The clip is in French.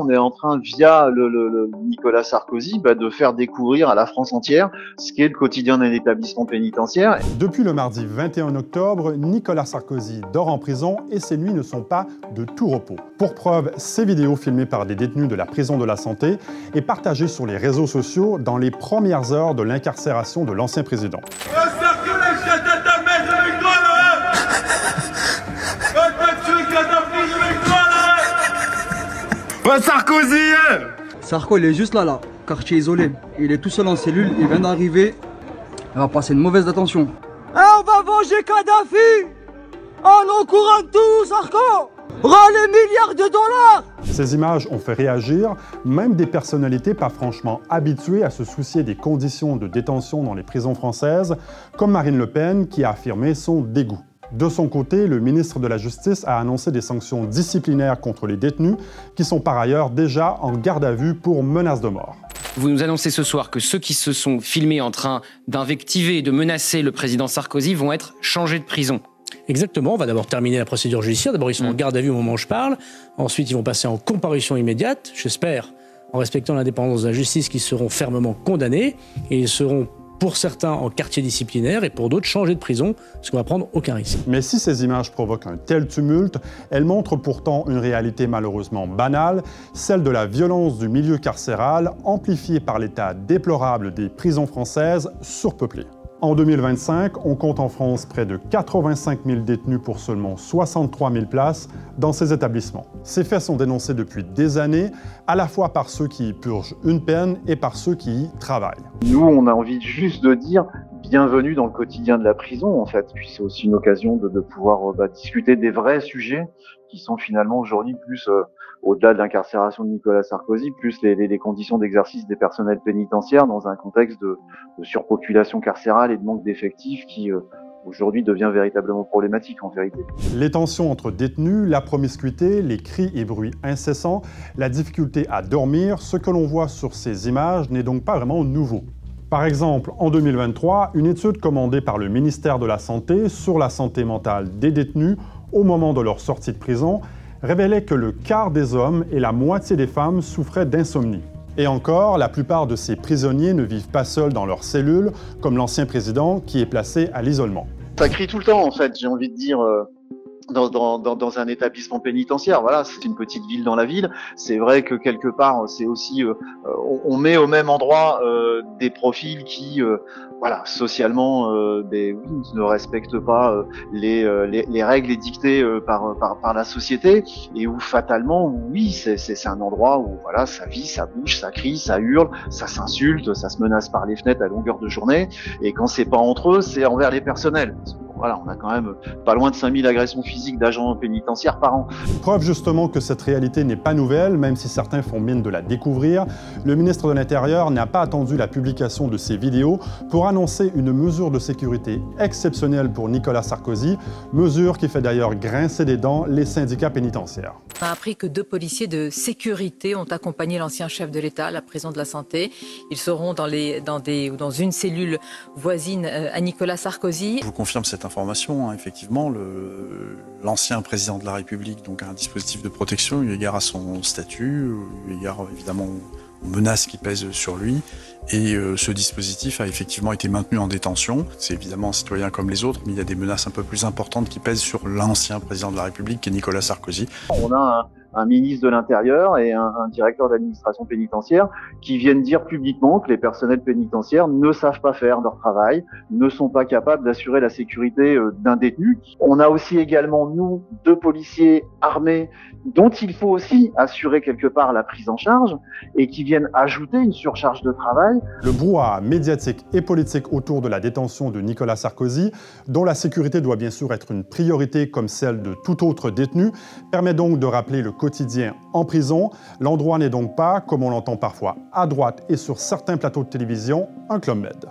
On est en train, via le Nicolas Sarkozy, de faire découvrir à la France entière ce qu'est le quotidien d'un établissement pénitentiaire. Depuis le mardi 21 octobre, Nicolas Sarkozy dort en prison et ses nuits ne sont pas de tout repos. Pour preuve, ces vidéos filmées par des détenus de la prison de la Santé et partagées sur les réseaux sociaux dans les premières heures de l'incarcération de l'ancien président. Sarkozy! Sarko, il est juste là, quartier isolé. Il est tout seul en cellule, il vient d'arriver. Il va passer une mauvaise attention. On va venger Kadhafi! On encourage tout, Sarko! Rends les milliards de dollars! Ces images ont fait réagir même des personnalités pas franchement habituées à se soucier des conditions de détention dans les prisons françaises, comme Marine Le Pen qui a affirmé son dégoût. De son côté, le ministre de la Justice a annoncé des sanctions disciplinaires contre les détenus, qui sont par ailleurs déjà en garde à vue pour menace de mort. Vous nous annoncez ce soir que ceux qui se sont filmés en train d'invectiver et de menacer le président Sarkozy vont être changés de prison. Exactement, on va d'abord terminer la procédure judiciaire. D'abord, ils sont en garde à vue au moment où je parle. Ensuite, ils vont passer en comparution immédiate, j'espère, en respectant l'indépendance de la justice, qui seront fermement condamnés. Et ils seront, pour certains, en quartier disciplinaire et pour d'autres, changés de prison, parce qu'on va prendre aucun risque. Mais si ces images provoquent un tel tumulte, elles montrent pourtant une réalité malheureusement banale, celle de la violence du milieu carcéral, amplifiée par l'état déplorable des prisons françaises surpeuplées. En 2025, on compte en France près de 85 000 détenus pour seulement 63 000 places dans ces établissements. Ces faits sont dénoncés depuis des années, à la fois par ceux qui y purgent une peine et par ceux qui y travaillent. Nous, on a envie juste de dire bienvenue dans le quotidien de la prison, en fait. Puis c'est aussi une occasion de pouvoir discuter des vrais sujets qui sont finalement aujourd'hui plus, au-delà de l'incarcération de Nicolas Sarkozy, plus les conditions d'exercice des personnels pénitentiaires dans un contexte de surpopulation carcérale et de manque d'effectifs qui aujourd'hui devient véritablement problématique en vérité. Les tensions entre détenus, la promiscuité, les cris et bruits incessants, la difficulté à dormir, ce que l'on voit sur ces images n'est donc pas vraiment nouveau. Par exemple, en 2023, une étude commandée par le ministère de la Santé sur la santé mentale des détenus au moment de leur sortie de prison révélait que le quart des hommes et la moitié des femmes souffraient d'insomnie. Et encore, la plupart de ces prisonniers ne vivent pas seuls dans leur cellule, comme l'ancien président qui est placé à l'isolement. Ça crie tout le temps, en fait, j'ai envie de dire, dans un établissement pénitentiaire. Voilà, c'est une petite ville dans la ville. C'est vrai que quelque part, c'est aussi, on met au même endroit des profils qui, voilà, socialement, ne respectent pas les règles édictées par la société, et où fatalement, oui, c'est un endroit où voilà, ça vit, ça bouge, ça crie, ça hurle, ça s'insulte, ça se menace par les fenêtres à longueur de journée. Et quand c'est pas entre eux, c'est envers les personnels. Voilà, on a quand même pas loin de 5000 agressions physiques d'agents pénitentiaires par an. Preuve justement que cette réalité n'est pas nouvelle, même si certains font mine de la découvrir, le ministre de l'Intérieur n'a pas attendu la publication de ces vidéos pour annoncer une mesure de sécurité exceptionnelle pour Nicolas Sarkozy, mesure qui fait d'ailleurs grincer des dents les syndicats pénitentiaires. On a appris que 2 policiers de sécurité ont accompagné l'ancien chef de l'État à la prison de la Santé. Ils seront dans une cellule voisine à Nicolas Sarkozy. Je vous confirme cette information, hein, effectivement, l'ancien président de la République donc, a un dispositif de protection eu égard à son statut, eu égard évidemment aux menaces qui pèsent sur lui. Et ce dispositif a effectivement été maintenu en détention. C'est évidemment un citoyen comme les autres, mais il y a des menaces un peu plus importantes qui pèsent sur l'ancien président de la République, qui est Nicolas Sarkozy. On a un ministre de l'Intérieur et un directeur d'administration pénitentiaire qui viennent dire publiquement que les personnels pénitentiaires ne savent pas faire leur travail, ne sont pas capables d'assurer la sécurité d'un détenu. On a aussi également, nous, 2 policiers armés dont il faut aussi assurer quelque part la prise en charge et qui viennent ajouter une surcharge de travail. Le brouhaha médiatique et politique autour de la détention de Nicolas Sarkozy, dont la sécurité doit bien sûr être une priorité comme celle de tout autre détenu, permet donc de rappeler le quotidien en prison. L'endroit n'est donc pas, comme on l'entend parfois à droite et sur certains plateaux de télévision, un Club Med.